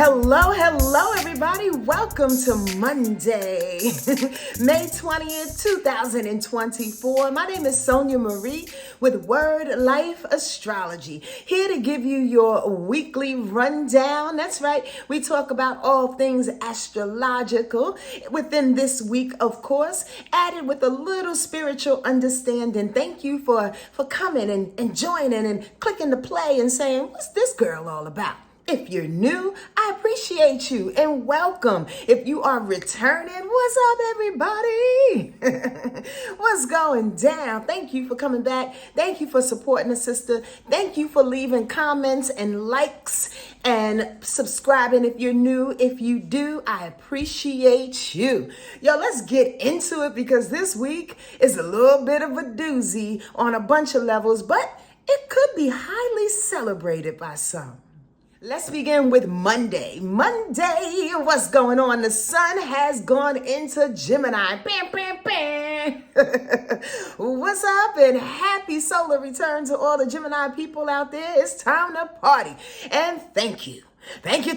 Hello, everybody. Welcome to Monday, May 20th, 2024. My name is Sonja Marie with Wordlife Astrology, here to give you your weekly rundown. That's right. We talk about all things astrological within this week, of course, added with a little spiritual understanding. Thank you for coming and joining and clicking the play and saying, what's this girl all about? If you're new, I appreciate you and welcome. If you are returning, what's up, everybody? What's going down? Thank you for coming back. Thank you for supporting the sister. Thank you for leaving comments and likes and subscribing if you're new. If you do, I appreciate you. Yo, let's get into it because this week is a little bit of a doozy on a bunch of levels, but it could be highly celebrated by some. Let's begin with Monday. Monday, what's going on? The sun has gone into Gemini. Bam, bam, bam. What's up? And happy solar return to all the Gemini people out there. It's time to party. And thank you. Thank you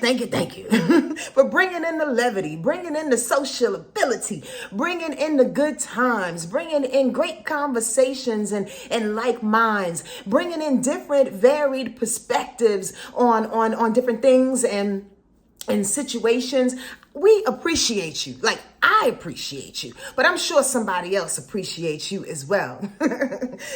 for bringing in the levity, bringing in the sociability, bringing in the good times, bringing in great conversations and like minds, bringing in different varied perspectives on different things and situations. We appreciate you. Like, I appreciate you, but I'm sure somebody else appreciates you as well.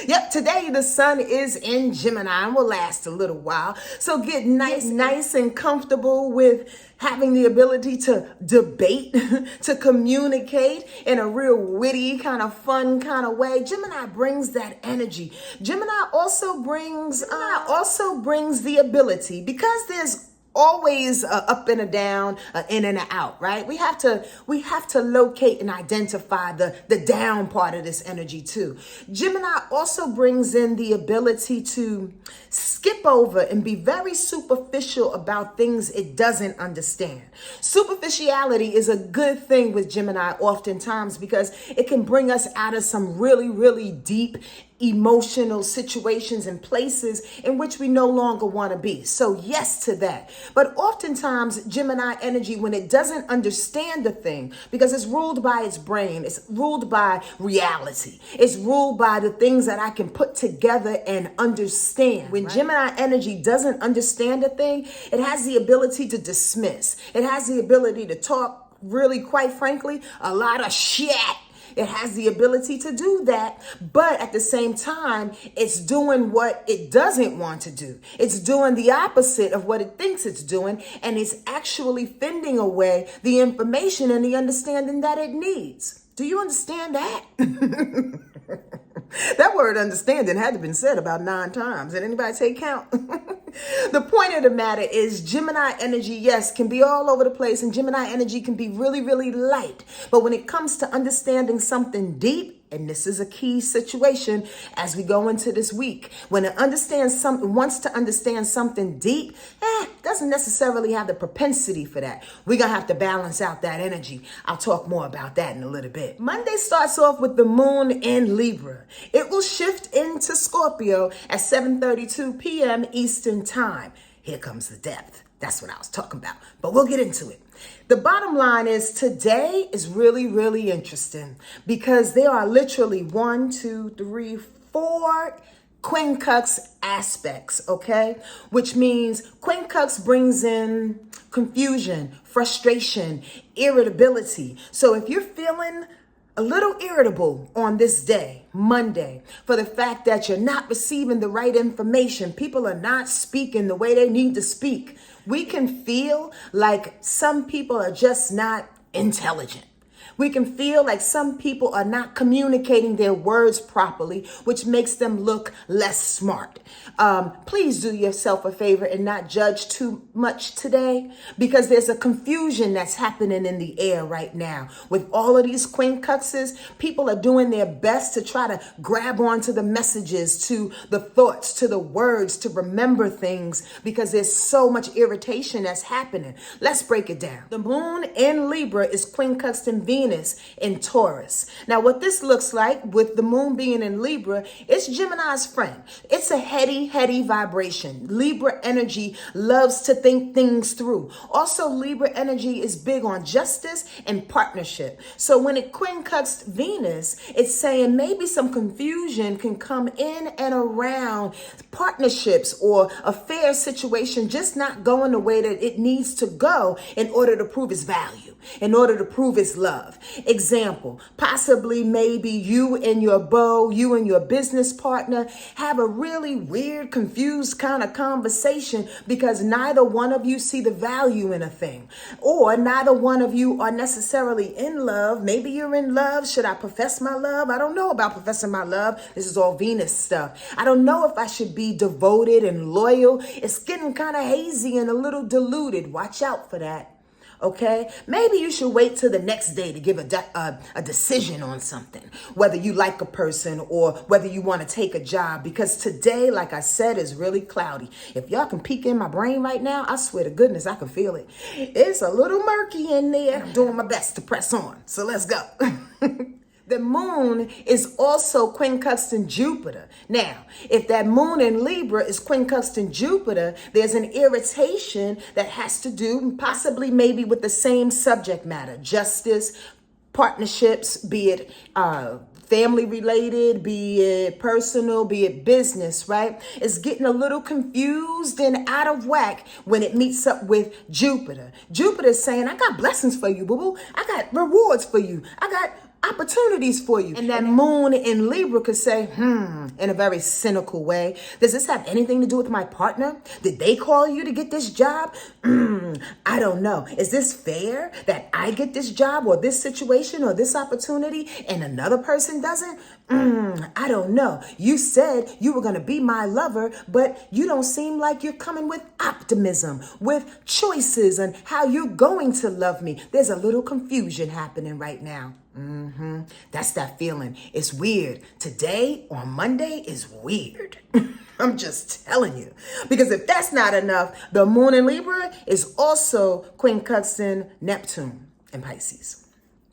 Yep, today the sun is in Gemini and will last a little while. So get nice and comfortable with having the ability to debate, to communicate in a real witty, kind of fun kind of way. Gemini brings that energy. Gemini also brings the ability, because there's always up and a down, in and a out, right? We have to locate and identify the down part of this energy too. Gemini also brings in the ability to skip over and be very superficial about things it doesn't understand. Superficiality is a good thing with Gemini oftentimes because it can bring us out of some really, really deep emotional situations and places in which we no longer want to be. So yes to that. But oftentimes Gemini energy, when it doesn't understand the thing, because it's ruled by its brain, it's ruled by reality, it's ruled by the things that I can put together and understand. When Gemini energy doesn't understand a thing, it has the ability to dismiss. It has the ability to talk, really, quite frankly, a lot of shit. It has the ability to do that, but at the same time, it's doing what it doesn't want to do. It's doing the opposite of what it thinks it's doing, and it's actually fending away the information and the understanding that it needs. Do you understand that? That word understanding had to have been said about 9 times. Did anybody take count? The point of the matter is Gemini energy, yes, can be all over the place, and Gemini energy can be really, really light. But when it comes to understanding something deep, and this is a key situation as we go into this week, when it wants to understand something deep, doesn't necessarily have the propensity for that. We're going to have to balance out that energy. I'll talk more about that in a little bit. Monday starts off with the moon in Libra. It will shift into Scorpio at 7:32 p.m. Eastern time. Here comes the depth. That's what I was talking about, but we'll get into it. The bottom line is today is really, really interesting because there are literally 1, 2, 3, 4 quincux aspects, okay? Which means quincux brings in confusion, frustration, irritability. So if you're feeling a little irritable on this day, Monday, for the fact that you're not receiving the right information, people are not speaking the way they need to speak. We can feel like some people are just not intelligent. We can feel like some people are not communicating their words properly, which makes them look less smart. Please do yourself a favor and not judge too much today, because there's a confusion that's happening in the air right now. With all of these quincunxes, people are doing their best to try to grab onto the messages, to the thoughts, to the words, to remember things, because there's so much irritation that's happening. Let's break it down. The moon in Libra is quincunxed in Venus Venus in Taurus. Now, what this looks like with the moon being in Libra, it's Gemini's friend. It's a heady vibration. Libra energy loves to think things through. Also, Libra energy is big on justice and partnership. So when it quincunxed Venus, it's saying maybe some confusion can come in and around partnerships or affair situation just not going the way that it needs to go in order to prove its value, in order to prove its love. Example, possibly maybe you and your beau, you and your business partner have a really weird, confused kind of conversation because neither one of you see the value in a thing, or neither one of you are necessarily in love. Maybe you're in love. Should I profess my love? I don't know about professing my love. This is all Venus stuff. I don't know if I should be devoted and loyal. It's getting kind of hazy and a little diluted. Watch out for that. Okay, maybe you should wait till the next day to give a decision on something, whether you like a person or whether you want to take a job, because today, like I said, is really cloudy. If y'all can peek in my brain right now, I swear to goodness, I can feel it. It's a little murky in there. I'm doing my best to press on. So let's go. The moon is also quincunxed in Jupiter. Now, if that moon in Libra is quincunxed in Jupiter, there's an irritation that has to do possibly maybe with the same subject matter, justice, partnerships, be it family related, be it personal, be it business, right? It's getting a little confused and out of whack when it meets up with Jupiter. Jupiter is saying, I got blessings for you, boo-boo. I got rewards for you. I got opportunities for you. And that moon in Libra could say, in a very cynical way, does this have anything to do with my partner? Did they call you to get this job? I don't know. Is this fair that I get this job or this situation or this opportunity and another person doesn't? I don't know. You said you were going to be my lover, but you don't seem like you're coming with optimism, with choices and how you're going to love me. There's a little confusion happening right now. That's that feeling. It's weird. Today on Monday is weird. I'm just telling you. Because if that's not enough, the moon in Libra is also quincunxing Neptune in Pisces.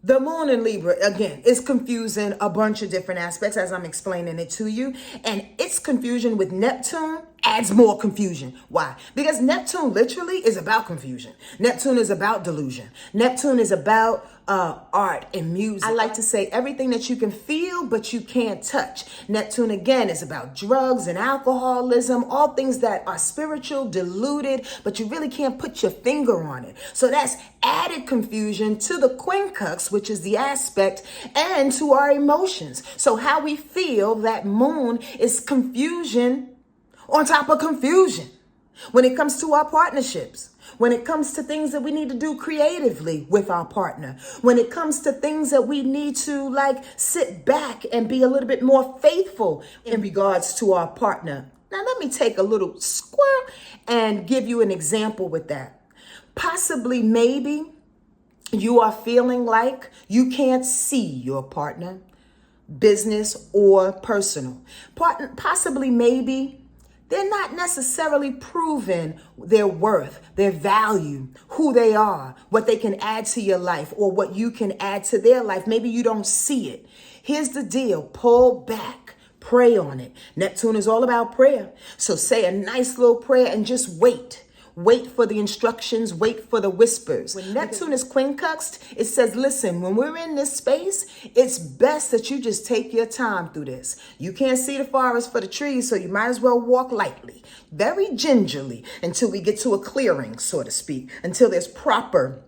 The moon in Libra, again, is confusing a bunch of different aspects as I'm explaining it to you. And its confusion with Neptune adds more confusion. Why? Because Neptune literally is about confusion. Neptune is about delusion. Neptune is about art and music. I like to say everything that you can feel, but you can't touch. Neptune, again, is about drugs and alcoholism, all things that are spiritual, deluded, but you really can't put your finger on it. So that's added confusion to the quincunx, which is the aspect, and to our emotions. So how we feel, that moon is confusion on top of confusion. When it comes to our partnerships, when it comes to things that we need to do creatively with our partner, when it comes to things that we need to sit back and be a little bit more faithful in regards to our partner. Now, let me take a little squirrel and give you an example with that. Possibly, maybe you are feeling like you can't see your partner, business or personal. Possibly, maybe they're not necessarily proving their worth, their value, who they are, what they can add to your life or what you can add to their life. Maybe you don't see it. Here's the deal. Pull back. Pray on it. Neptune is all about prayer. So say a nice little prayer and just wait. Wait for the instructions, wait for the whispers. When Neptune is quincunxed, it says, listen, when we're in this space, it's best that you just take your time through this. You can't see the forest for the trees, so you might as well walk lightly, very gingerly, until we get to a clearing, so to speak, until there's proper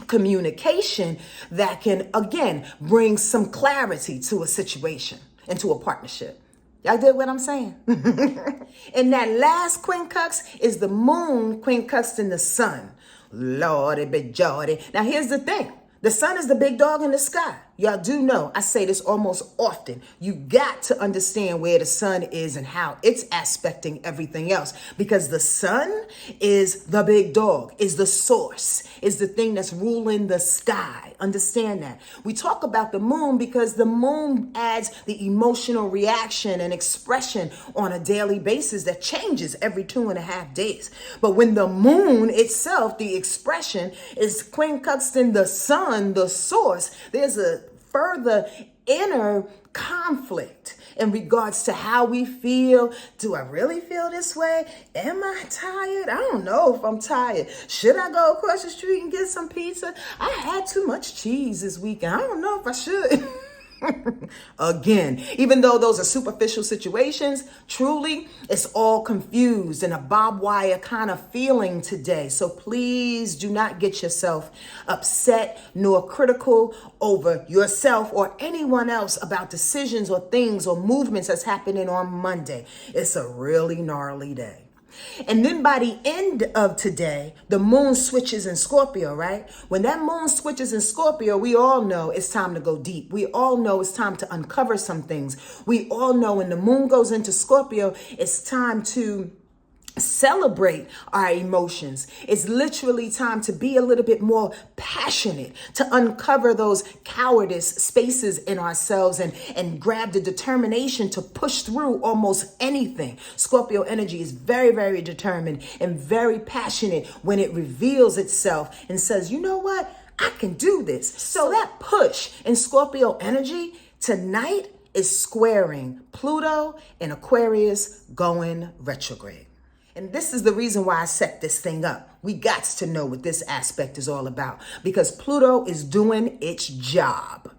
communication that can, again, bring some clarity to a situation and to a partnership. Y'all did what I'm saying? And that last quincunx is the moon quincunxed in the sun. Lordy be jordy. Now here's the thing. The sun is the big dog in the sky. y'all do know, I say this almost often, you got to understand where the sun is and how it's aspecting everything else, because the sun is the big dog, is the source, is the thing that's ruling the sky. Understand that. We talk about the moon because the moon adds the emotional reaction and expression on a daily basis that changes every 2.5 days. But when the moon itself, the expression, is quincunxing the sun, the source, there's a further inner conflict in regards to how we feel. Do I really feel this way? Am I tired? I don't know if I'm tired. Should I go across the street and get some pizza? I had too much cheese this weekend. I don't know if I should. Again, even though those are superficial situations, truly it's all confused and a barbed wire kind of feeling today. So please do not get yourself upset nor critical over yourself or anyone else about decisions or things or movements that's happening on Monday. It's a really gnarly day. And then by the end of today, the moon switches in Scorpio, right? When that moon switches in Scorpio, we all know it's time to go deep. We all know it's time to uncover some things. We all know when the moon goes into Scorpio, it's time to celebrate our emotions. It's literally time to be a little bit more passionate, to uncover those cowardice spaces in ourselves and grab the determination to push through almost anything. Scorpio energy is very, very determined and very passionate when it reveals itself and says, you know what? I can do this. So that push in Scorpio energy tonight is squaring Pluto and Aquarius going retrograde. And this is the reason why I set this thing up. We got to know what this aspect is all about because Pluto is doing its job.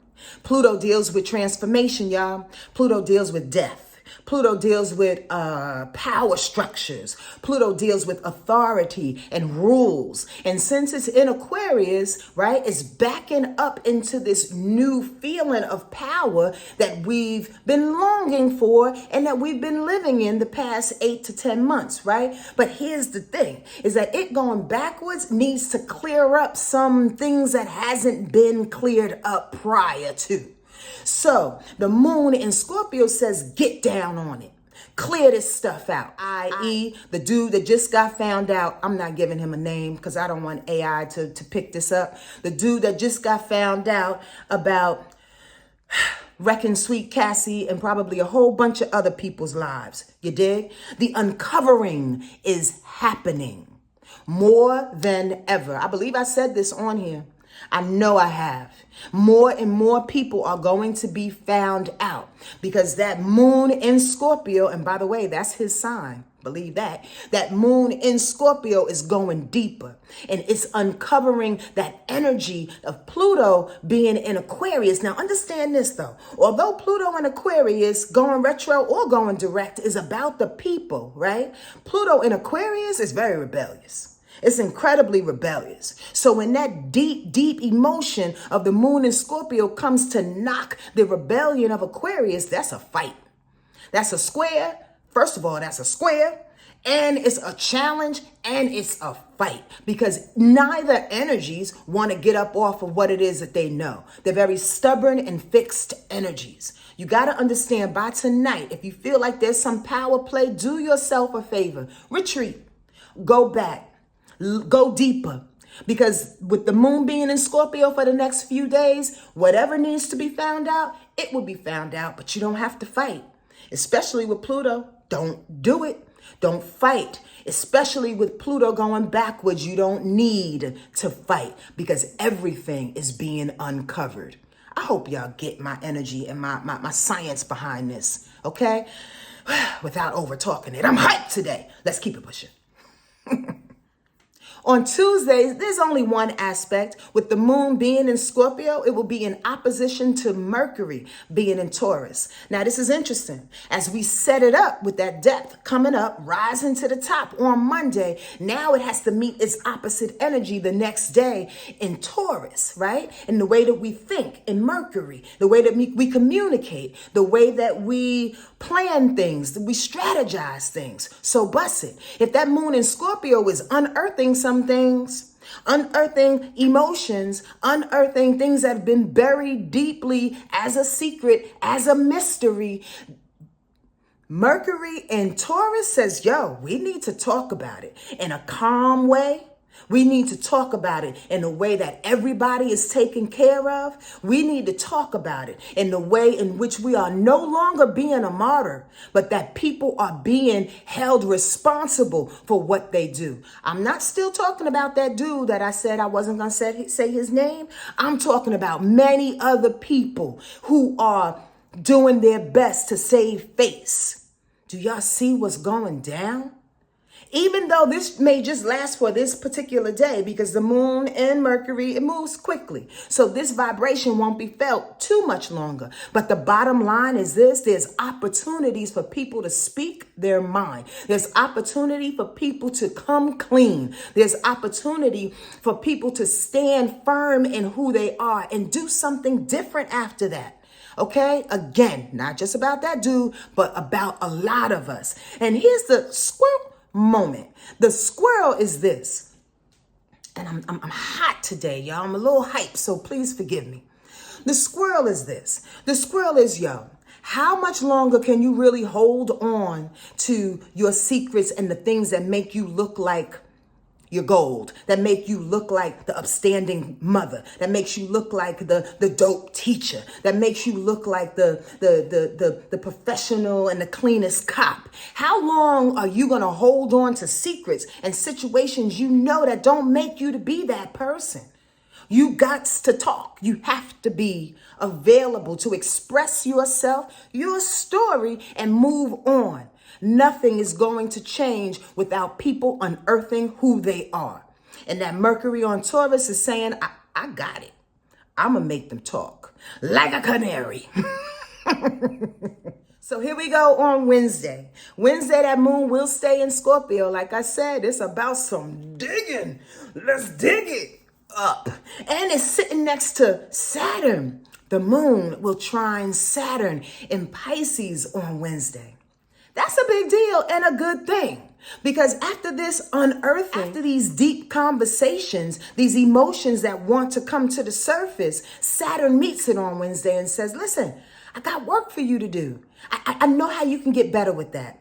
Pluto deals with transformation, y'all. Pluto deals with death. Pluto deals with power structures. Pluto deals with authority and rules. And since it's in Aquarius, right, it's backing up into this new feeling of power that we've been longing for and that we've been living in the past 8 to 10 months, right? But here's the thing, is that it going backwards needs to clear up some things that hasn't been cleared up prior to. So the moon in Scorpio says, get down on it. Clear this stuff out, i.e. the dude that just got found out. I'm not giving him a name because I don't want AI to pick this up. The dude that just got found out about wrecking Sweet Cassie and probably a whole bunch of other people's lives. You dig? The uncovering is happening more than ever. I believe I said this on here. I know I have. More and more people are going to be found out because that moon in Scorpio, and by the way, that's his sign. Believe that. That moon in Scorpio is going deeper and it's uncovering that energy of Pluto being in Aquarius. Now understand this though. Although Pluto in Aquarius going retro or going direct is about the people, right? Pluto in Aquarius is very rebellious. It's incredibly rebellious. So when that deep, deep emotion of the moon in Scorpio comes to knock the rebellion of Aquarius, that's a fight. That's a square. First of all, that's a square. And it's a challenge and it's a fight because neither energies want to get up off of what it is that they know. They're very stubborn and fixed energies. You got to understand by tonight, if you feel like there's some power play, do yourself a favor. Retreat. Go back. Go deeper, because with the moon being in Scorpio for the next few days, whatever needs to be found out, it will be found out, but you don't have to fight, especially with Pluto. Don't do it. Don't fight, especially with Pluto going backwards. You don't need to fight because everything is being uncovered. I hope y'all get my energy and my science behind this, okay? Without over talking it. I'm hyped today. Let's keep it pushing. On Tuesdays, there's only one aspect. With the moon being in Scorpio, it will be in opposition to Mercury being in Taurus. Now, this is interesting. As we set it up with that depth coming up, rising to the top on Monday, now it has to meet its opposite energy the next day in Taurus, right? In the way that we think in Mercury, the way that we communicate, the way that we plan things, that we strategize things. So bust it. If that moon in Scorpio is unearthing some things, unearthing emotions, unearthing things that have been buried deeply as a secret, as a mystery. Mercury in Taurus says, yo, we need to talk about it in a calm way. We need to talk about it in a way that everybody is taken care of. We need to talk about it in the way in which we are no longer being a martyr, but that people are being held responsible for what they do. I'm not still talking about that dude that I said I wasn't going to say his name. I'm talking about many other people who are doing their best to save face. Do y'all see what's going down? Even though this may just last for this particular day, because the moon and Mercury, it moves quickly. So this vibration won't be felt too much longer. But the bottom line is this: there's opportunities for people to speak their mind. There's opportunity for people to come clean. There's opportunity for people to stand firm in who they are and do something different after that. Okay, again, not just about that dude, but about a lot of us. And here's the squirrel moment. The squirrel is this, and I'm hot today, y'all. I'm a little hyped, so please forgive me. The squirrel is this. The squirrel is, yo, how much longer can you really hold on to your secrets and the things that make you look like your gold, that make you look like the upstanding mother, that makes you look like the dope teacher, that makes you look like the professional and the cleanest cop? How long are you going to hold on to secrets and situations you know that don't make you to be that person? You got to talk. You have to be available to express yourself, your story, and move on. Nothing is going to change without people unearthing who they are. And that Mercury on Taurus is saying, I got it. I'm going to make them talk like a canary. So here we go on Wednesday. Wednesday, that moon will stay in Scorpio. Like I said, it's about some digging. Let's dig it up. And it's sitting next to Saturn. The moon will trine Saturn in Pisces on Wednesday. That's a big deal and a good thing, because after this unearthing, after these deep conversations, these emotions that want to come to the surface, Saturn meets it on Wednesday and says, listen, I got work for you to do. I know how you can get better with that.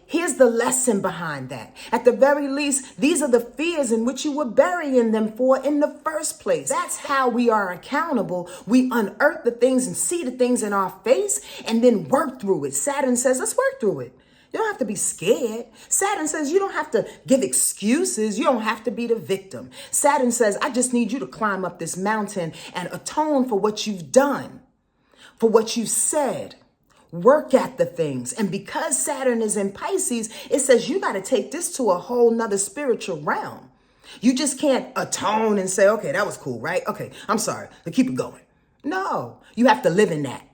Here's the lesson behind that. At the very least, these are the fears in which you were burying them for in the first place. That's how we are accountable. We unearth the things and see the things in our face and then work through it. Saturn says, let's work through it. You don't have to be scared. Saturn says you don't have to give excuses. You don't have to be the victim. Saturn says, I just need you to climb up this mountain and atone for what you've done, for what you've said. Work at the things. And because Saturn is in Pisces, it says you got to take this to a whole nother spiritual realm. You just can't atone and say, okay, that was cool, right? Okay, I'm sorry. But keep it going. No, you have to live in that.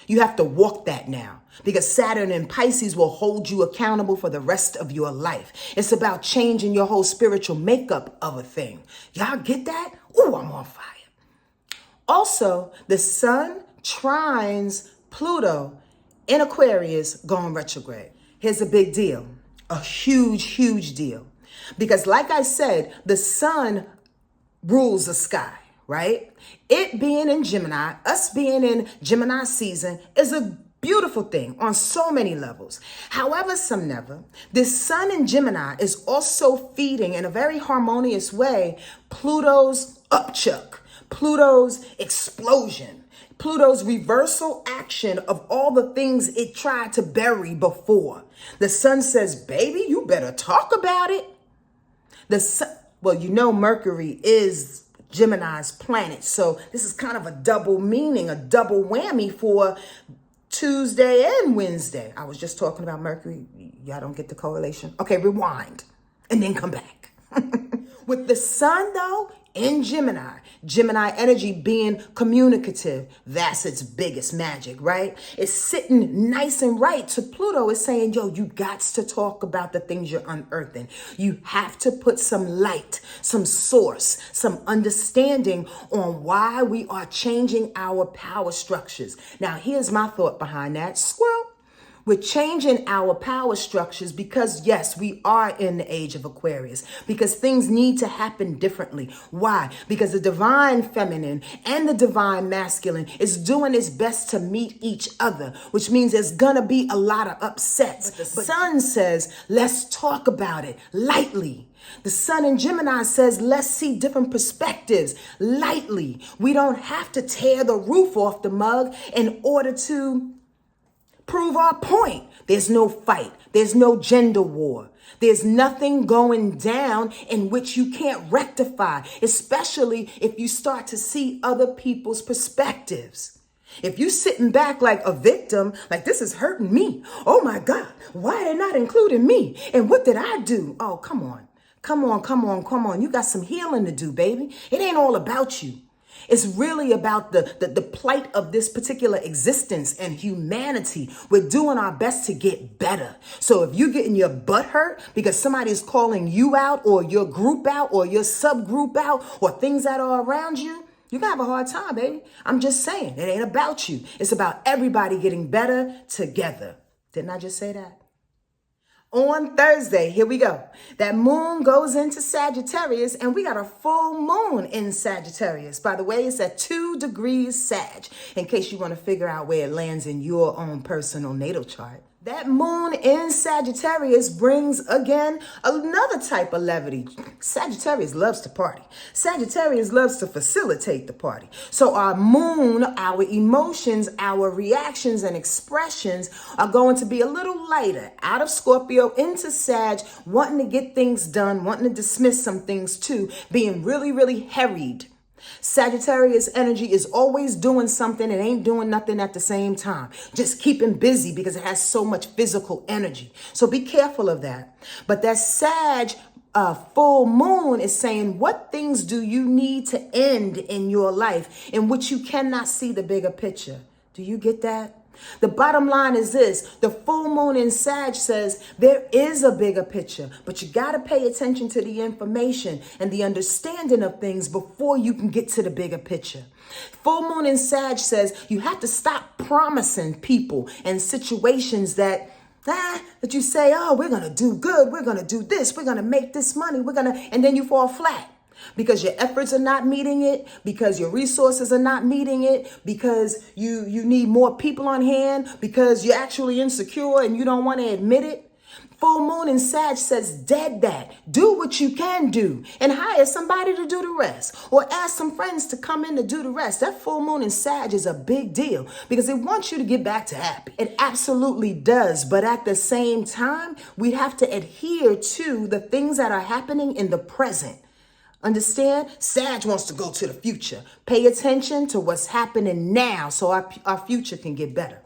You have to walk that now, because Saturn and Pisces will hold you accountable for the rest of your life. It's about changing your whole spiritual makeup of a thing. Y'all get that? Ooh, I'm on fire. Also, the sun trines Pluto in Aquarius going retrograde. Here's a big deal, a huge, huge deal. Because like I said, the sun rules the sky, right? It being in Gemini, us being in Gemini season is a beautiful thing on so many levels. However, some never, this sun in Gemini is also feeding in a very harmonious way Pluto's upchuck, Pluto's explosion, Pluto's reversal action of all the things it tried to bury before. The sun says, baby, you better talk about it. The sun, well, you know, Mercury is Gemini's planet. So this is kind of a double meaning, a double whammy for Tuesday and Wednesday. I was just talking about Mercury. Y'all don't get the correlation. Okay, rewind and then come back. With the sun, though, in Gemini, Gemini energy being communicative, that's its biggest magic, right? It's sitting nice and right to Pluto. It's saying, yo, you got to talk about the things you're unearthing. You have to put some light, some source, some understanding on why we are changing our power structures. Now, here's my thought behind that. Squirrel. We're changing our power structures because, yes, we are in the age of Aquarius, because things need to happen differently. Why? Because the divine feminine and the divine masculine is doing its best to meet each other, which means there's gonna be a lot of upsets. But the sun says, let's talk about it lightly. The sun in Gemini says, let's see different perspectives lightly. We don't have to tear the roof off the mug in order to prove our point. There's no fight. There's no gender war. There's nothing going down in which you can't rectify, especially if you start to see other people's perspectives. If you sitting back like a victim, like this is hurting me. Oh my God, why are they not including me? And what did I do? Oh, come on. Come on, come on, come on. You got some healing to do, baby. It ain't all about you. It's really about the plight of this particular existence and humanity. We're doing our best to get better. So if you're getting your butt hurt because somebody is calling you out or your group out or your subgroup out or things that are around you, you're going to have a hard time, baby. I'm just saying, it ain't about you. It's about everybody getting better together. Didn't I just say that? On Thursday, here we go. That moon goes into Sagittarius and we got a full moon in Sagittarius. By the way, it's at 2 degrees Sag, in case you want to figure out where it lands in your own personal natal chart. That moon in Sagittarius brings, again, another type of levity. Sagittarius loves to party. Sagittarius loves to facilitate the party. So our moon, our emotions, our reactions and expressions are going to be a little lighter. Out of Scorpio into Sag, wanting to get things done, wanting to dismiss some things too, being really, really harried. Sagittarius energy is always doing something and ain't doing nothing at the same time. Just keeping busy because it has so much physical energy. So be careful of that. But that Sag full moon is saying, what things do you need to end in your life in which you cannot see the bigger picture? Do you get that? The bottom line is this: the full moon in Sag says there is a bigger picture, but you got to pay attention to the information and the understanding of things before you can get to the bigger picture. Full moon in Sag says you have to stop promising people and situations that you say, oh, we're going to do good. We're going to do this. We're going to make this money. And then you fall flat. Because your efforts are not meeting it, because your resources are not meeting it, because you need more people on hand, because you're actually insecure and you don't want to admit it. Full moon in Sag says dead that. Do what you can do and hire somebody to do the rest, or ask some friends to come in to do the rest. That full moon in Sag is a big deal because it wants you to get back to happy. It absolutely does. But at the same time, we have to adhere to the things that are happening in the present. Understand? Sag wants to go to the future. Pay attention to what's happening now so our future can get better.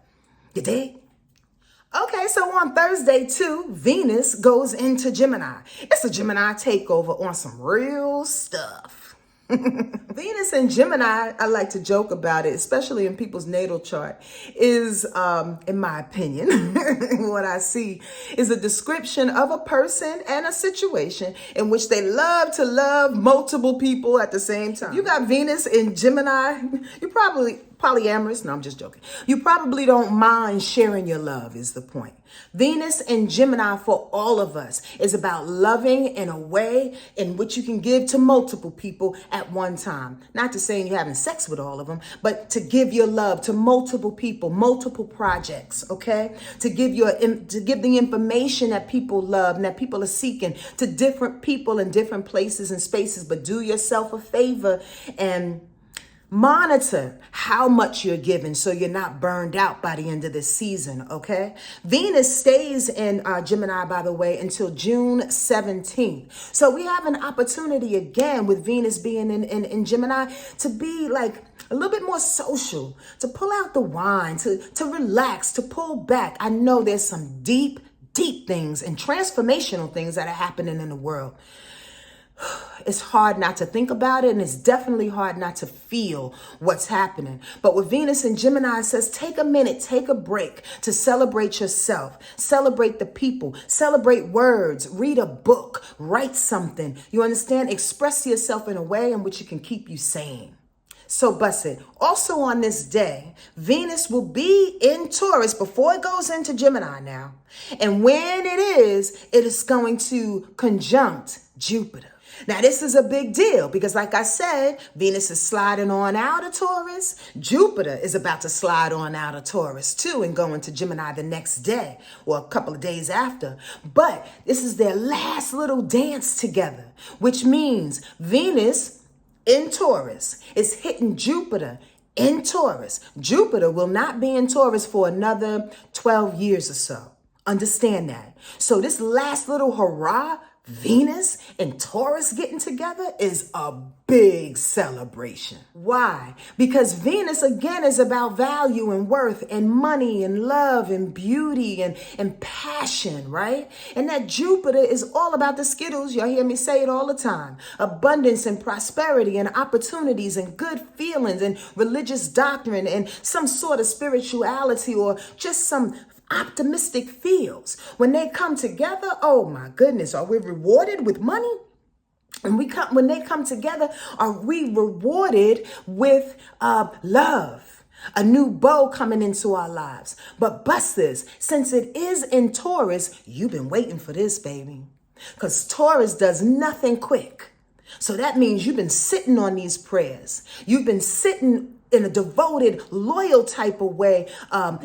You dig? Okay, so on Thursday too, Venus goes into Gemini. It's a Gemini takeover on some real stuff. Venus and Gemini, I like to joke about it, especially in people's natal chart, is, in my opinion, what I see is a description of a person and a situation in which they love to love multiple people at the same time. You got Venus in Gemini, you probably polyamorous. No, I'm just joking. You probably don't mind sharing your love is the point. Venus and Gemini for all of us is about loving in a way in which you can give to multiple people at one time. Not to say you're having sex with all of them, but to give your love to multiple people, multiple projects, okay? To give the information that people love and that people are seeking to different people in different places and spaces. But do yourself a favor and monitor how much you're giving so you're not burned out by the end of this season, okay? Venus stays in Gemini, by the way, until June 17th. So we have an opportunity again with Venus being in Gemini to be like a little bit more social, to pull out the wine, to relax, to pull back. I know there's some deep things and transformational things that are happening in the world. It's hard not to think about it, and it's definitely hard not to feel what's happening. But with Venus and Gemini, it says take a minute, take a break to celebrate yourself, celebrate the people, celebrate words, read a book, write something. You understand? Express yourself in a way in which it can keep you sane. So bust it. Also on this day, Venus will be in Taurus before it goes into Gemini now. And when it is going to conjunct Jupiter. Now, this is a big deal because, like I said, Venus is sliding on out of Taurus. Jupiter is about to slide on out of Taurus, too, and go into Gemini the next day or a couple of days after. But this is their last little dance together, which means Venus in Taurus is hitting Jupiter in Taurus. Jupiter will not be in Taurus for another 12 years or so. Understand that. So this last little hurrah, Venus and Taurus getting together, is a big celebration. Why? Because Venus, again, is about value and worth and money and love and beauty and passion, right? And that Jupiter is all about the Skittles. Y'all hear me say it all the time. Abundance and prosperity and opportunities and good feelings and religious doctrine and some sort of spirituality or just some optimistic feels. When they come together, oh my goodness, are we rewarded with money? And when they come together, are we rewarded with love? A new bow coming into our lives. But bust this, since it is in Taurus, you've been waiting for this, baby. Because Taurus does nothing quick. So that means you've been sitting on these prayers. You've been sitting in a devoted, loyal type of way,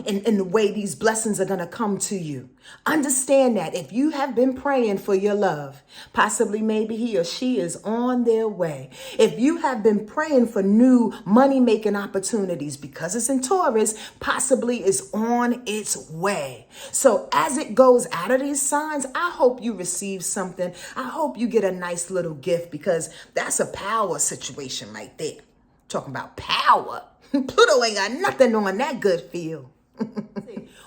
in the way these blessings are going to come to you. Understand that if you have been praying for your love, possibly maybe he or she is on their way. If you have been praying for new money-making opportunities because it's in Taurus, possibly is on its way. So as it goes out of these signs, I hope you receive something. I hope you get a nice little gift because that's a power situation right there. Talking about power. Pluto ain't got nothing on that good feel.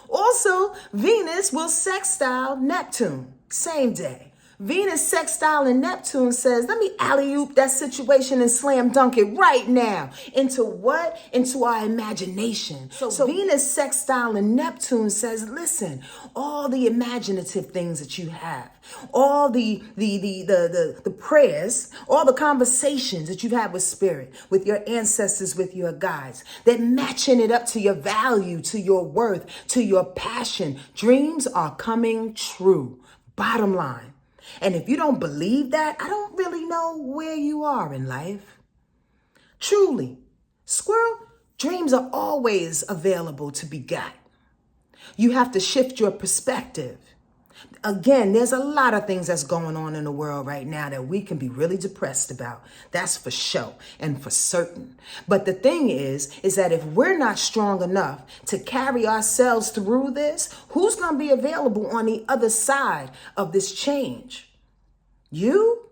Also, Venus will sextile Neptune, same day. Venus sextile in Neptune says, let me alley-oop that situation and slam dunk it right now. Into what? Into our imagination. So Venus sextile in Neptune says, listen, all the imaginative things that you have, all the prayers, all the conversations that you've had with spirit, with your ancestors, with your guides, that matching it up to your value, to your worth, to your passion. Dreams are coming true. Bottom line. And if you don't believe that, I don't really know where you are in life. Truly, squirrel, dreams are always available to be got. You have to shift your perspective. Again, there's a lot of things that's going on in the world right now that we can be really depressed about. That's for sure and for certain. But the thing is that if we're not strong enough to carry ourselves through this, who's going to be available on the other side of this change? You?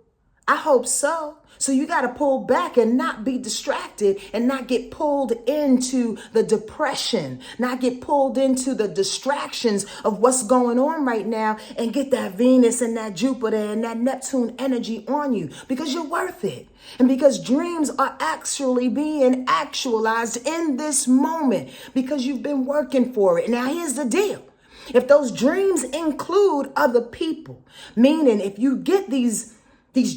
I hope so. So you got to pull back and not be distracted and not get pulled into the depression, not get pulled into the distractions of what's going on right now and get that Venus and that Jupiter and that Neptune energy on you because you're worth it. And because dreams are actually being actualized in this moment because you've been working for it. Now, here's the deal. If those dreams include other people, meaning if you get these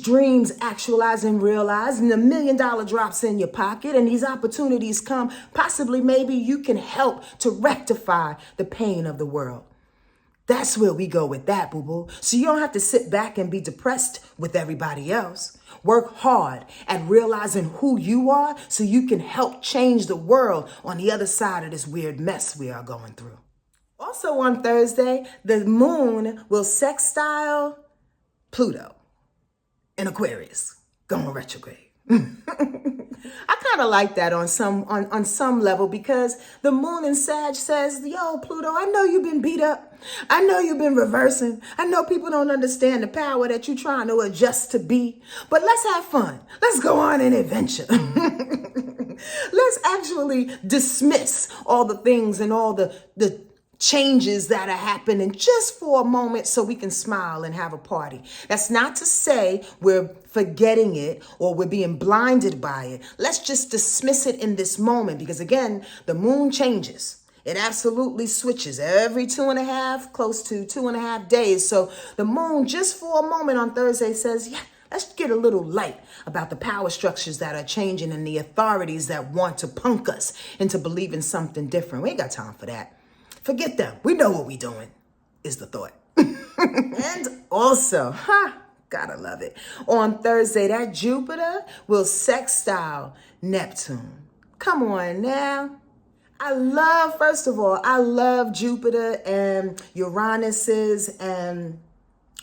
dreams actualized and realized and $1 million drops in your pocket and these opportunities come, possibly maybe you can help to rectify the pain of the world. That's where we go with that, boo-boo. So you don't have to sit back and be depressed with everybody else. Work hard at realizing who you are so you can help change the world on the other side of this weird mess we are going through. Also on Thursday, the moon will sextile Pluto in Aquarius, going retrograde. I kind of like that on some level because the moon in Sag says, yo, Pluto, I know you've been beat up. I know you've been reversing. I know people don't understand the power that you're trying to adjust to be. But let's have fun. Let's go on an adventure. Let's actually dismiss all the things and all the changes that are happening just for a moment so we can smile and have a party. That's not to say we're forgetting it or we're being blinded by it. Let's just dismiss it in this moment because, again, the moon changes. It absolutely switches every close to 2.5 days. So the moon just for a moment on Thursday says, yeah, Let's get a little light about the power structures that are changing and the authorities that want to punk us into believing something different. We ain't got time for that. Forget them. We know what we doing, is the thought. And also, gotta love it. On Thursday, that Jupiter will sextile Neptune. Come on now. First of all, I love Jupiter and Uranus's and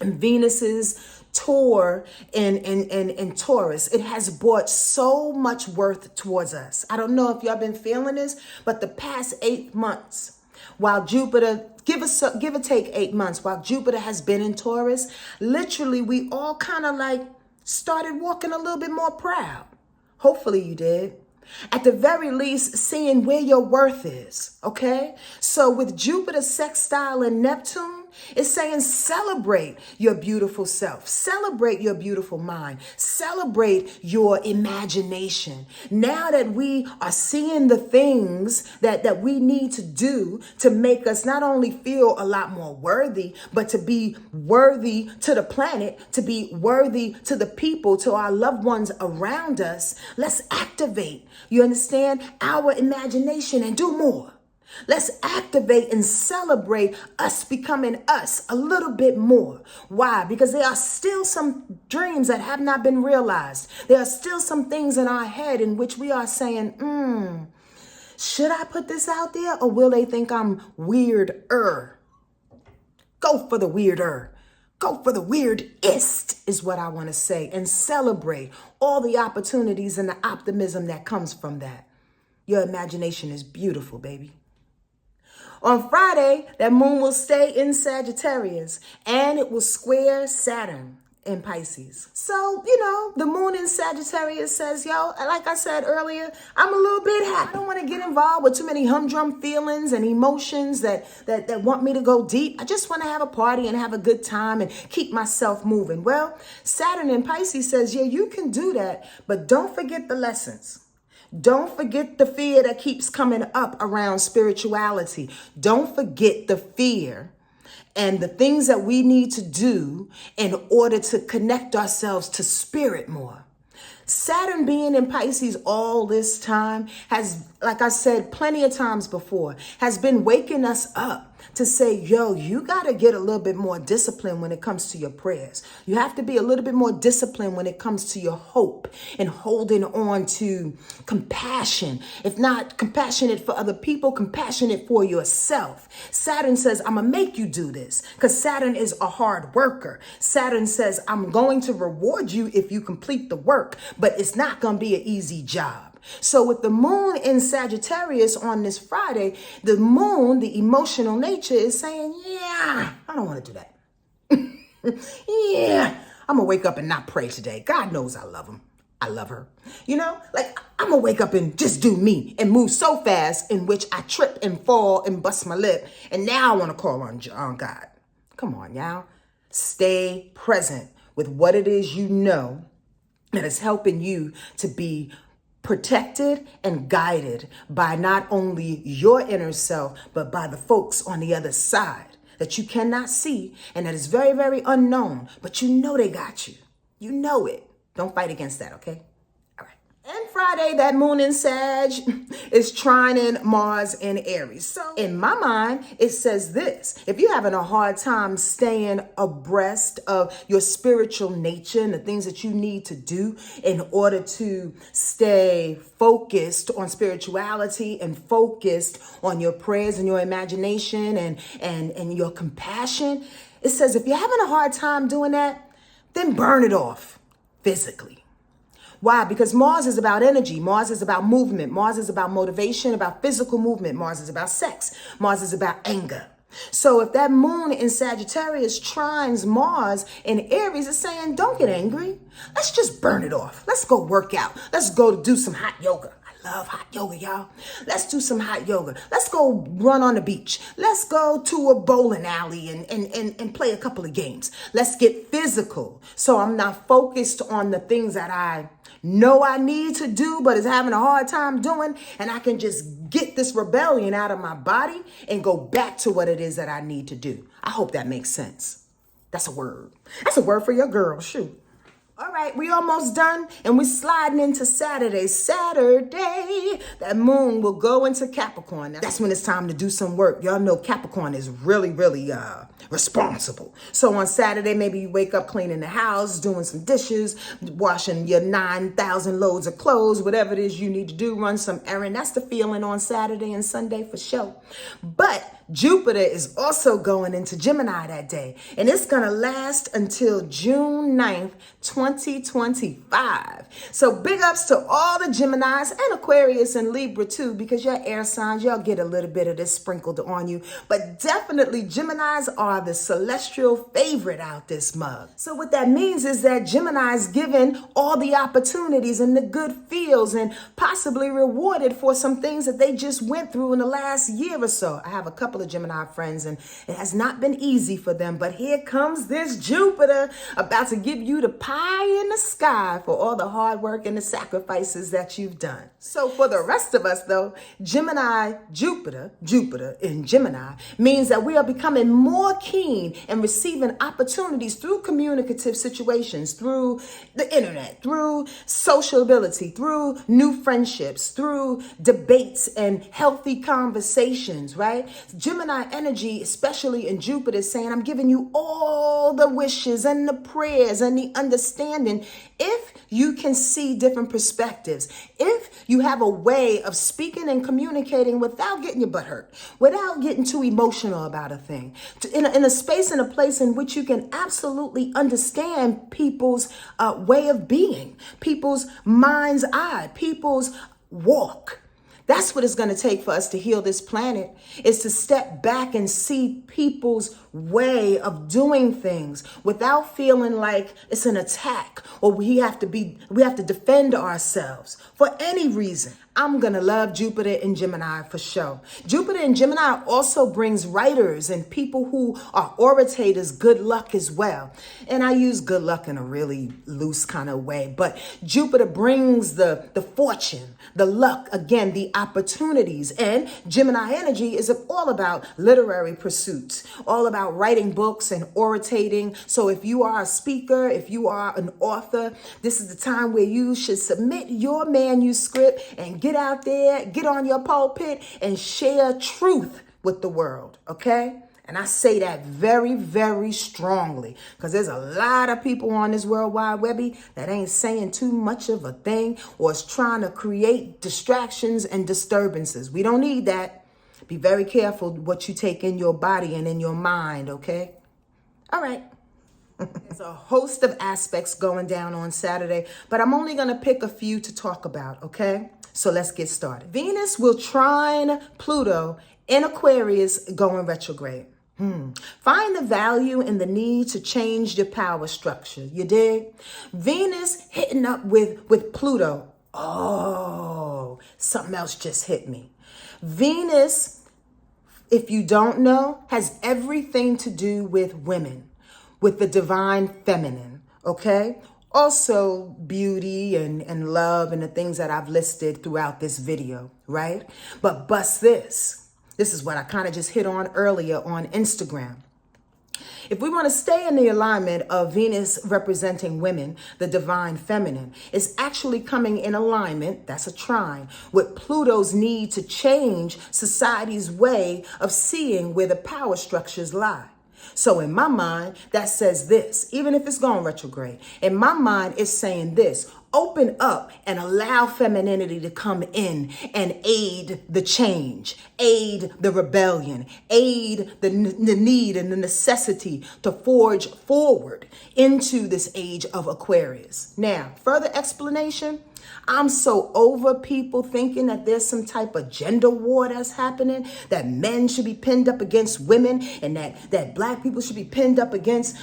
Venus's tour in Taurus. It has brought so much worth towards us. I don't know if y'all been feeling this, but the past 8 months, while Jupiter, give or take 8 months, while Jupiter has been in Taurus, literally we all kind of like started walking a little bit more proud. Hopefully you did. At the very least, seeing where your worth is, okay? So with Jupiter sextile and Neptune, it's saying celebrate your beautiful self. Celebrate your beautiful mind. Celebrate your imagination. Now that we are seeing the things that we need to do to make us not only feel a lot more worthy, but to be worthy to the planet, to be worthy to the people, to our loved ones around us, let's activate, you understand, our imagination and do more. Let's activate and celebrate us becoming us a little bit more. Why? Because there are still some dreams that have not been realized. There are still some things in our head in which we are saying, should I put this out there or will they think I'm weirder? Go for the weirder. Go for the weirdest is what I want to say, and celebrate all the opportunities and the optimism that comes from that. Your imagination is beautiful, baby. On Friday, that moon will stay in Sagittarius and it will square Saturn in Pisces. So, the moon in Sagittarius says, like I said earlier, I'm a little bit happy. I don't want to get involved with too many humdrum feelings and emotions that want me to go deep. I just want to have a party and have a good time and keep myself moving. Well, Saturn in Pisces says, yeah, you can do that, but don't forget the lessons. Don't forget the fear that keeps coming up around spirituality. Don't forget the fear and the things that we need to do in order to connect ourselves to spirit more. Saturn being in Pisces all this time has, like I said plenty of times before, has been waking us up to say, you got to get a little bit more discipline when it comes to your prayers. You have to be a little bit more disciplined when it comes to your hope and holding on to compassion. If not compassionate for other people, compassionate for yourself. Saturn says, I'm going to make you do this because Saturn is a hard worker. Saturn says, I'm going to reward you if you complete the work, but it's not going to be an easy job. So with the moon in Sagittarius on this Friday, the moon, the emotional nature, is saying, I don't want to do that. I'm going to wake up and not pray today. God knows I love him. I love her. I'm going to wake up and just do me and move so fast in which I trip and fall and bust my lip. And now I want to call on God. Come on, y'all. Stay present with what it is that is helping you to be protected and guided by not only your inner self, but by the folks on the other side that you cannot see and that is very, very unknown, but they got you. You know it. Don't fight against that, okay? All right. And Friday, that moon in Sag is trining Mars in Aries. So in my mind, it says this: if you're having a hard time staying abreast of your spiritual nature and the things that you need to do in order to stay focused on spirituality and focused on your prayers and your imagination and your compassion, it says if you're having a hard time doing that, then burn it off physically. Why? Because Mars is about energy. Mars is about movement. Mars is about motivation, about physical movement. Mars is about sex. Mars is about anger. So if that moon in Sagittarius trines Mars in Aries, it's saying, don't get angry. Let's just burn it off. Let's go work out. Let's go do some hot yoga. I love hot yoga, y'all. Let's do some hot yoga. Let's go run on the beach. Let's go to a bowling alley and play a couple of games. Let's get physical. So I'm not focused on the things that I know I need to do, but is having a hard time doing. And I can just get this rebellion out of my body and go back to what it is that I need to do. I hope that makes sense. That's a word. That's a word for your girl. Shoot. All right, we almost done, and we're sliding into Saturday. Saturday, that moon will go into Capricorn. Now, that's when it's time to do some work. Y'all know Capricorn is really, really responsible. So on Saturday, maybe you wake up cleaning the house, doing some dishes, washing your 9,000 loads of clothes, whatever it is you need to do, run some errand. That's the feeling on Saturday and Sunday for sure. But Jupiter is also going into Gemini that day, and it's going to last until June 9th, 2025. So big ups to all the Geminis and Aquarius and Libra too, because your air signs, y'all get a little bit of this sprinkled on you. But definitely Geminis are the celestial favorite out this mug. So what that means is that Gemini is given all the opportunities and the good feels and possibly rewarded for some things that they just went through in the last year or so. I have a couple of Gemini friends, and it has not been easy for them, but here comes this Jupiter about to give you the pie in the sky for all the hard work and the sacrifices that you've done. So for the rest of us though, Gemini, Jupiter in Gemini means that we are becoming more keen and receiving opportunities through communicative situations, through the internet, through social ability, through new friendships, through debates and healthy conversations, right? Gemini energy, especially in Jupiter, is saying, I'm giving you all the wishes and the prayers and the understanding if you can see different perspectives, if you have a way of speaking and communicating without getting your butt hurt, without getting too emotional about a thing, in a space and a place in which you can absolutely understand people's way of being, people's mind's eye, people's walk. That's what it's going to take for us to heal this planet, is to step back and see people's way of doing things without feeling like it's an attack or we have to defend ourselves for any reason. I'm going to love Jupiter in Gemini for sure. Jupiter in Gemini also brings writers and people who are orators good luck as well. And I use good luck in a really loose kind of way, but Jupiter brings the fortune, the luck, again, the opportunities. And Gemini energy is all about literary pursuits, all about writing books and orating. So if you are a speaker, if you are an author, this is the time where you should submit your manuscript and get out there, get on your pulpit and share truth with the world, okay? And I say that very, very strongly because there's a lot of people on this World Wide Webby that ain't saying too much of a thing or is trying to create distractions and disturbances. We don't need that. Be very careful what you take in your body and in your mind, okay? All right. There's a host of aspects going down on Saturday, but I'm only going to pick a few to talk about, okay? So let's get started. Venus will trine Pluto in Aquarius going retrograde. Find the value in the need to change your power structure. You dig? Venus hitting up with Pluto. Oh, something else just hit me. Venus, if you don't know, has everything to do with women, with the divine feminine, okay? Also beauty and love and the things that I've listed throughout this video, right? But bust this. This is what I kind of just hit on earlier on Instagram. If we want to stay in the alignment of Venus representing women, the divine feminine, it's actually coming in alignment, that's a trine, with Pluto's need to change society's way of seeing where the power structures lie. So in my mind, that says this, even if it's going retrograde, in my mind, it's saying this: open up and allow femininity to come in and aid the change, aid the rebellion, aid the need and the necessity to forge forward into this age of Aquarius. Now, further explanation. I'm so over people thinking that there's some type of gender war that's happening, that men should be pinned up against women, and that black people should be pinned up against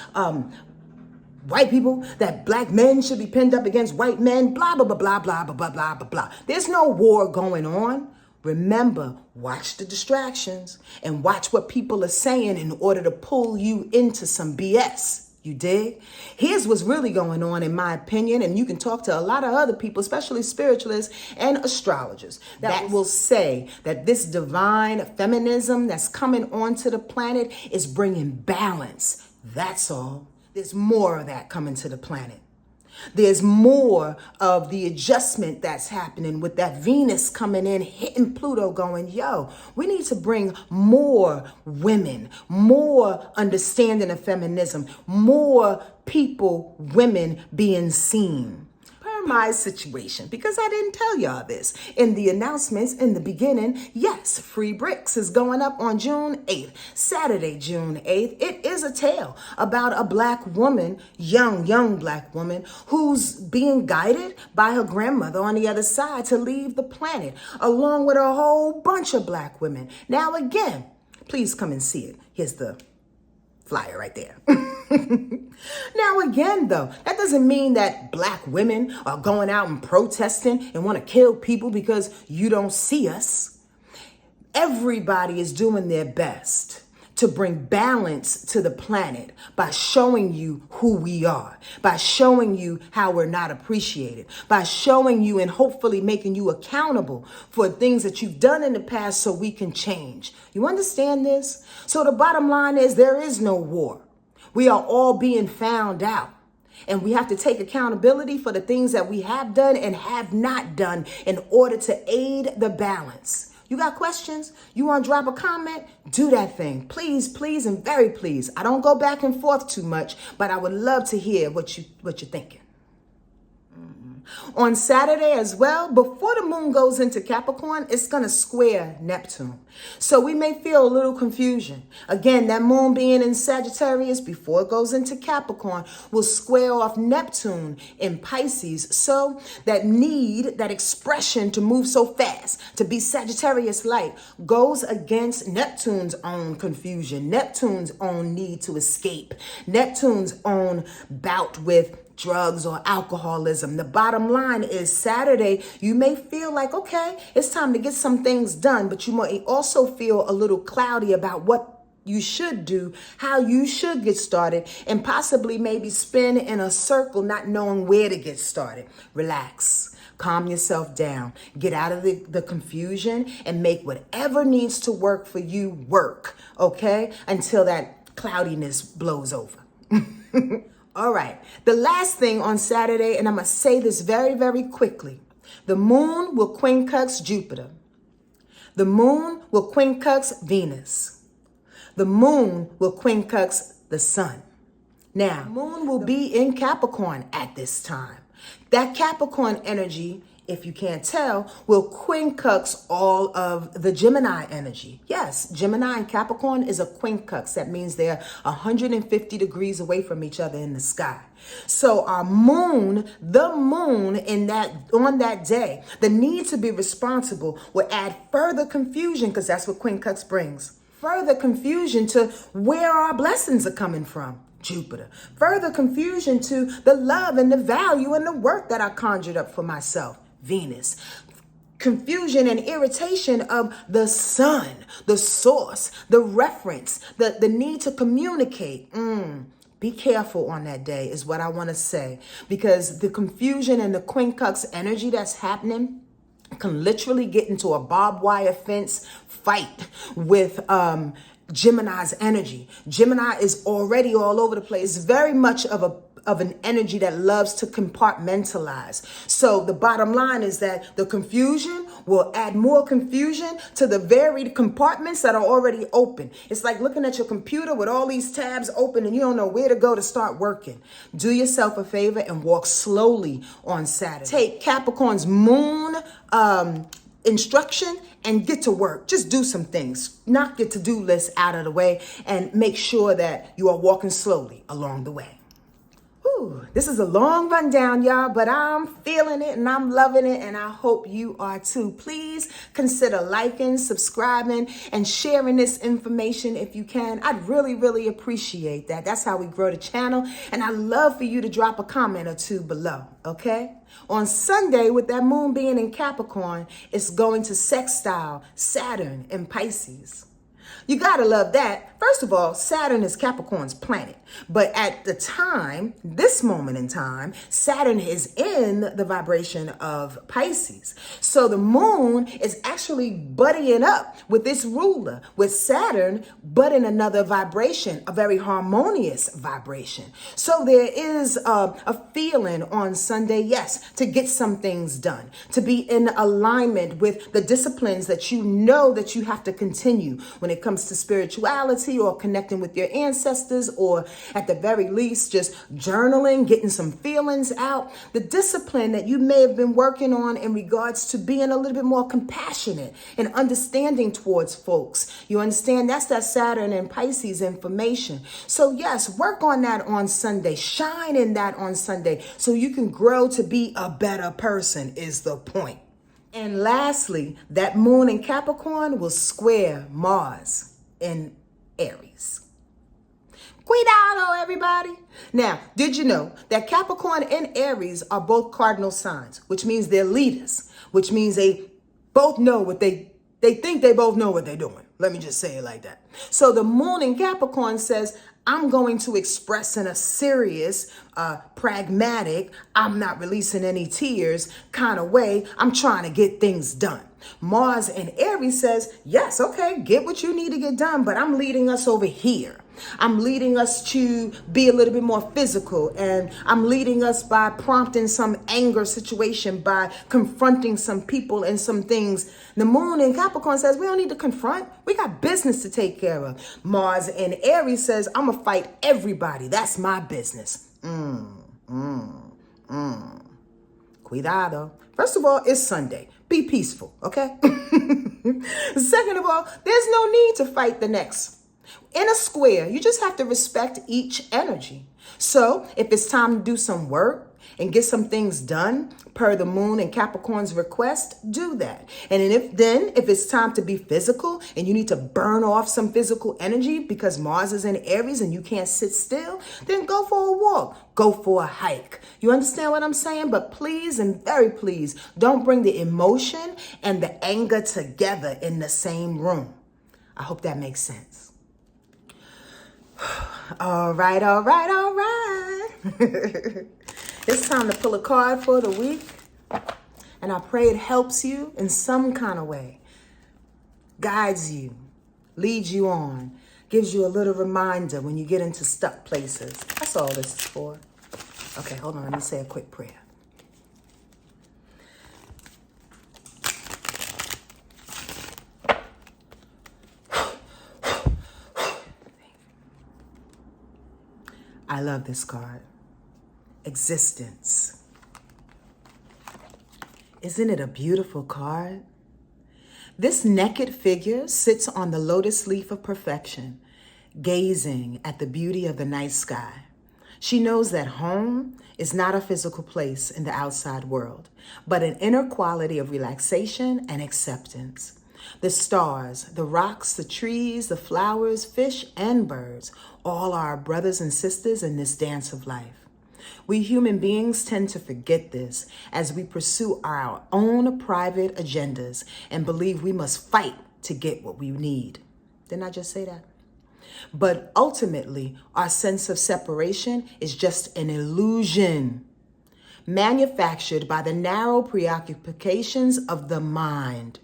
white people, that black men should be pinned up against white men, blah, blah, blah, blah, blah, blah, blah, blah, blah, blah. There's no war going on. Remember, watch the distractions and watch what people are saying in order to pull you into some BS. You dig? Here's what's really going on, in my opinion, and you can talk to a lot of other people, especially spiritualists and astrologers, that will say that this divine feminism that's coming onto the planet is bringing balance. That's all. There's more of that coming to the planet. There's more of the adjustment that's happening with that Venus coming in, hitting Pluto, going, yo, we need to bring more women, more understanding of feminism, more people, women being seen. My situation, because I didn't tell y'all this in the announcements in the beginning. Yes, Free Bricks is going up on June 8th, Saturday, June 8th. It is a tale about a black woman, young black woman, who's being guided by her grandmother on the other side to leave the planet, along with a whole bunch of black women. Now, again, please come and see it. Here's the flyer right there. Now, again, though, that doesn't mean that black women are going out and protesting and want to kill people because you don't see us. Everybody is doing their best to bring balance to the planet by showing you who we are, by showing you how we're not appreciated, by showing you and hopefully making you accountable for things that you've done in the past so we can change. You understand this? So the bottom line is there is no war. We are all being found out. And we have to take accountability for the things that we have done and have not done in order to aid the balance. You got questions? You want to drop a comment? Do that thing. Please, and very please. I don't go back and forth too much, but I would love to hear what you're thinking. On Saturday as well, before the moon goes into Capricorn, it's going to square Neptune. So we may feel a little confusion. Again, that moon being in Sagittarius before it goes into Capricorn will square off Neptune in Pisces. So that need, that expression to move so fast, to be Sagittarius light, goes against Neptune's own confusion, Neptune's own need to escape, Neptune's own bout with drugs or alcoholism. The bottom line is Saturday, you may feel like, okay, it's time to get some things done, but you might also feel a little cloudy about what you should do, how you should get started, and possibly maybe spin in a circle not knowing where to get started. Relax. Calm yourself down. Get out of the confusion and make whatever needs to work for you work, okay? Until that cloudiness blows over. All right, the last thing on Saturday, and I'm going to say this very, very quickly. The moon will quincunx Jupiter. The moon will quincunx Venus. The moon will quincunx the sun. Now, the moon will be in Capricorn at this time. That Capricorn energy, if you can't tell, will quincunx all of the Gemini energy. Yes, Gemini and Capricorn is a quincunx. That means they're 150 degrees away from each other in the sky. So our moon, the moon on that day, the need to be responsible will add further confusion, because that's what quincunx brings. Further confusion to where our blessings are coming from. Jupiter. Further confusion to the love and the value and the work that I conjured up for myself. Venus. Confusion and irritation of the sun, the source, the reference, the need to communicate. Be careful on that day is what I want to say, because the confusion and the quincunx energy that's happening can literally get into a barbed wire fence fight with Gemini's energy. Gemini is already all over the place, very much of an energy that loves to compartmentalize. So the bottom line is that the confusion will add more confusion to the varied compartments that are already open. It's like looking at your computer with all these tabs open and you don't know where to go to start working. Do yourself a favor and walk slowly on Saturday. Take Capricorn's moon instruction and get to work. Just do some things. Knock your to-do list out of the way and make sure that you are walking slowly along the way. This is a long rundown, y'all, but I'm feeling it and I'm loving it, and I hope you are too. Please consider liking, subscribing, and sharing this information if you can. I'd really, really appreciate that. That's how we grow the channel, and I'd love for you to drop a comment or two below, okay? On Sunday, with that moon being in Capricorn, it's going to sextile Saturn in Pisces. You gotta love that. First of all, Saturn is Capricorn's planet. But at the time, this moment in time, Saturn is in the vibration of Pisces. So the moon is actually buddying up with its ruler, with Saturn, but in another vibration, a very harmonious vibration. So there is a feeling on Sunday, yes, to get some things done, to be in alignment with the disciplines that you know that you have to continue when it comes to spirituality or connecting with your ancestors, or at the very least, just journaling, getting some feelings out. The discipline that you may have been working on in regards to being a little bit more compassionate and understanding towards folks. You understand? That's that Saturn and Pisces information. So yes, work on that on Sunday. Shine in that on Sunday so you can grow to be a better person is the point. And lastly, that moon in Capricorn will square Mars in Aries. Cuidado, everybody. Now, did you know that Capricorn and Aries are both cardinal signs, which means they're leaders, which means they both know what they think they both know what they're doing. Let me just say it like that. So the moon in Capricorn says, I'm going to express in a serious, pragmatic, I'm not releasing any tears kind of way. I'm trying to get things done. Mars in Aries says, yes, okay, get what you need to get done, but I'm leading us over here. I'm leading us to be a little bit more physical, and I'm leading us by prompting some anger situation, by confronting some people and some things. The moon in Capricorn says we don't need to confront. We got business to take care of. Mars in Aries says I'm going to fight everybody. That's my business. Cuidado. First of all, it's Sunday. Be peaceful, okay? Second of all, there's no need to fight the next. In a square, you just have to respect each energy. So if it's time to do some work and get some things done per the moon and Capricorn's request, do that. And if it's time to be physical and you need to burn off some physical energy because Mars is in Aries and you can't sit still, then go for a walk, go for a hike. You understand what I'm saying? But please, and very please, don't bring the emotion and the anger together in the same room. I hope that makes sense. All right. It's time to pull a card for the week. And I pray it helps you in some kind of way. Guides you, leads you on, gives you a little reminder when you get into stuck places. That's all this is for. Okay, hold on. Let me say a quick prayer. I love this card. Existence. Isn't it a beautiful card? This naked figure sits on the lotus leaf of perfection, gazing at the beauty of the night sky. She knows that home is not a physical place in the outside world, but an inner quality of relaxation and acceptance. The stars, the rocks, the trees, the flowers, fish, and birds, all are our brothers and sisters in this dance of life. We human beings tend to forget this as we pursue our own private agendas and believe we must fight to get what we need. Didn't I just say that? But ultimately, our sense of separation is just an illusion, manufactured by the narrow preoccupations of the mind.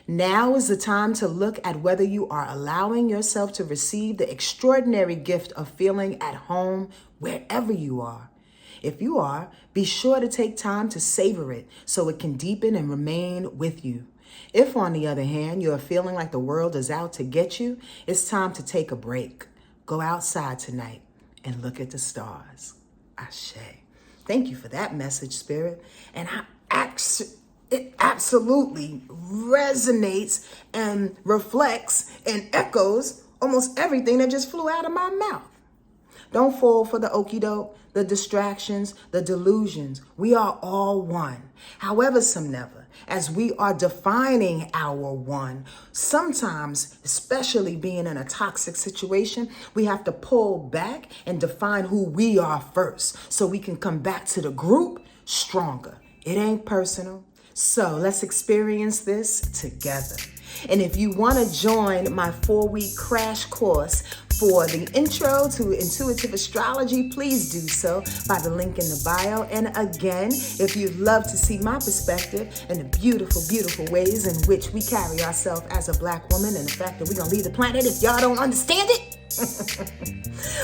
Now is the time to look at whether you are allowing yourself to receive the extraordinary gift of feeling at home wherever you are. If you are, be sure to take time to savor it so it can deepen and remain with you. If, on the other hand, you are feeling like the world is out to get you, it's time to take a break. Go outside tonight and look at the stars. Ashe. Thank you for that message, Spirit. And it absolutely resonates and reflects and echoes almost everything that just flew out of my mouth. Don't fall for the okie doke, the distractions, the delusions. We are all one. However, some never. As we are defining our one, sometimes, especially being in a toxic situation, we have to pull back and define who we are first so we can come back to the group stronger. It ain't personal. So let's experience this together. And if you want to join my 4-week crash course for the intro to intuitive astrology, please do so by the link in the bio. And again, if you'd love to see my perspective and the beautiful, beautiful ways in which we carry ourselves as a Black woman and the fact that we're going to leave the planet if y'all don't understand it,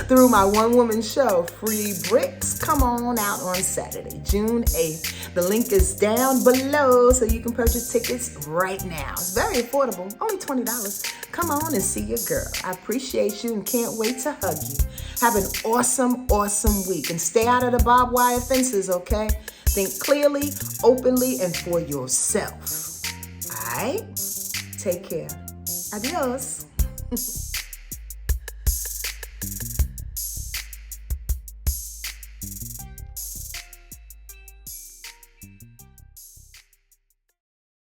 through my one-woman show, Free Bricks, come on out on Saturday, June 8th. The link is down below so you can purchase tickets right now. It's very affordable, only $20. Come on and see your girl. I appreciate you and can't wait to hug you. Have an awesome, awesome week and stay out of the barbed wire fences, okay? Think clearly, openly, and for yourself. All right? Take care. Adios.